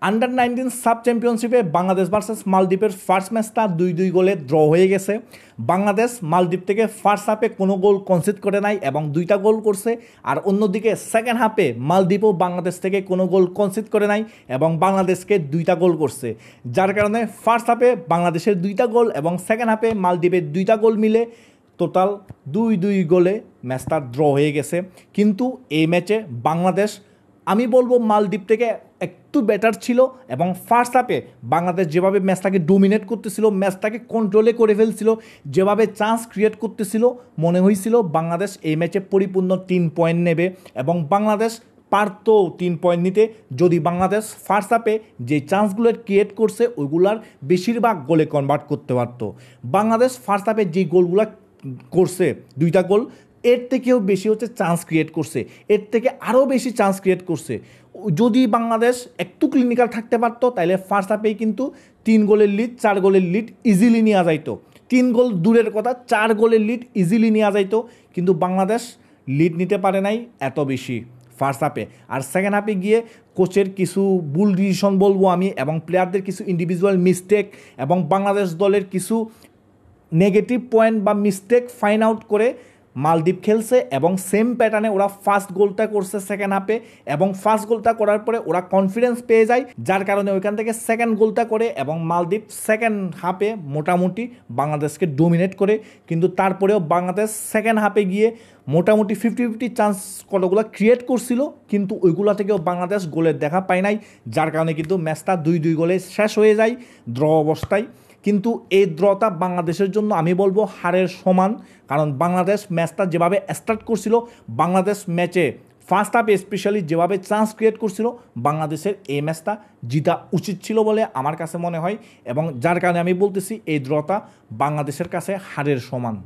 Under-19 sub চ্যাম্পিয়নশিপে Bangladesh versus মালদ্বীপের first ম্যাচটা 2-2 গোলে ড্র হয়ে গেছে। বাংলাদেশ মালদ্বীপ থেকে ফার্স্ট হাফে কোনো গোল কনসিড করে নাই এবং 2টা গোল করছে। আর অন্যদিকে সেকেন্ড হাফে মালদ্বীপও বাংলাদেশ থেকে কোনো গোল কনসিড করে নাই এবং বাংলাদেশকে 2টা গোল করছে, যার কারণে ফার্স্ট হাফে বাংলাদেশের 2টা গোল এবং সেকেন্ড হাফে মালদ্বীপের 2টা গোল মিলে টোটাল 2-2 গোলে ম্যাচটা ড্র হয়ে গেছে। কিন্তু এই ম্যাচে বাংলাদেশ আমি বলবো মালদ্বীপ থেকে একটু বেটার ছিল এবং ফার্স্ট হাফে বাংলাদেশ যেভাবে ম্যাচটাকে ডোমিনেট করতেছিল, ম্যাচটাকে কন্ট্রোলে করে ফেলছিল, যেভাবে চান্স ক্রিয়েট করতেছিল, মনে হয়েছিল বাংলাদেশ এই ম্যাচে পরিপূর্ণ 3 পয়েন্ট নেবে এবং বাংলাদেশ পারত 3 পয়েন্ট নিতে যদি বাংলাদেশ ফার্স্ট হাফে যে চান্সগুলো ক্রিয়েট করছে ওইগুলার বেশিরভাগ গোলে কনভার্ট করতে পারত। বাংলাদেশ ফার্স্ট হাফে যে গোলগুলো করছে 2টা গোল, এর থেকেও বেশি হচ্ছে চান্স ক্রিয়েট করছে, এর থেকে আরও বেশি চান্স ক্রিয়েট করছে। যদি বাংলাদেশ একটু ক্লিনিক্যাল থাকতে পারতো তাহলে ফার্স্ট হাফেই কিন্তু 3 গোলের লিড 4 গোলের লিড ইজিলি নেওয়া যাইতো। 3 গোল দূরের কথা, 4 গোলের লিড ইজিলি নেওয়া যাইতো, কিন্তু বাংলাদেশ লিড নিতে পারে নাই এত বেশি ফার্স্ট হাফে। আর সেকেন্ড হাফে গিয়ে কোচের কিছু ভুল ডিসিশন বলবো আমি, এবং প্লেয়ারদের কিছু ইন্ডিভিজুয়াল মিস্টেক এবং বাংলাদেশ দলের কিছু নেগেটিভ পয়েন্ট বা মিস্টেক ফাইন্ড আউট করে মালদ্বীপ খেলছে এবং সেম প্যাটার্নে ওরা ফার্স্ট গোলটা করছে সেকেন্ড হাফে এবং ফার্স্ট গোলটা করার পরে ওরা কনফিডেন্স পেয়ে যায়, যার কারণে ওইখান থেকে সেকেন্ড গোলটা করে এবং মালদ্বীপ সেকেন্ড হাফে মোটামুটি বাংলাদেশকে ডোমিনেট করে। কিন্তু তারপরেও বাংলাদেশ সেকেন্ড হাফে গিয়ে মোটামুটি 50-50 চান্স কতগুলো ক্রিয়েট করছিল, কিন্তু ওইগুলো থেকেও বাংলাদেশ গোলের দেখা পায় নাই, যার কারণে কিন্তু ম্যাচটা 2-2 গোলে শেষ হয়ে যায় ড্র অবস্থায়। কিন্তু এই ড্রটা বাংলাদেশের জন্য আমি বলবো হারের সমান, কারণ বাংলাদেশ ম্যাচটা যেভাবে স্টার্ট করছিল, বাংলাদেশ ম্যাচে ফার্স্ট হাফে স্পেশালি যেভাবে চান্স ক্রিয়েট করছিল, বাংলাদেশের এই ম্যাচটা জিতা উচিত ছিল বলে আমার কাছে মনে হয় এবং যার কারণে আমি বলতেছি এই ড্রটা বাংলাদেশের কাছে হারের সমান।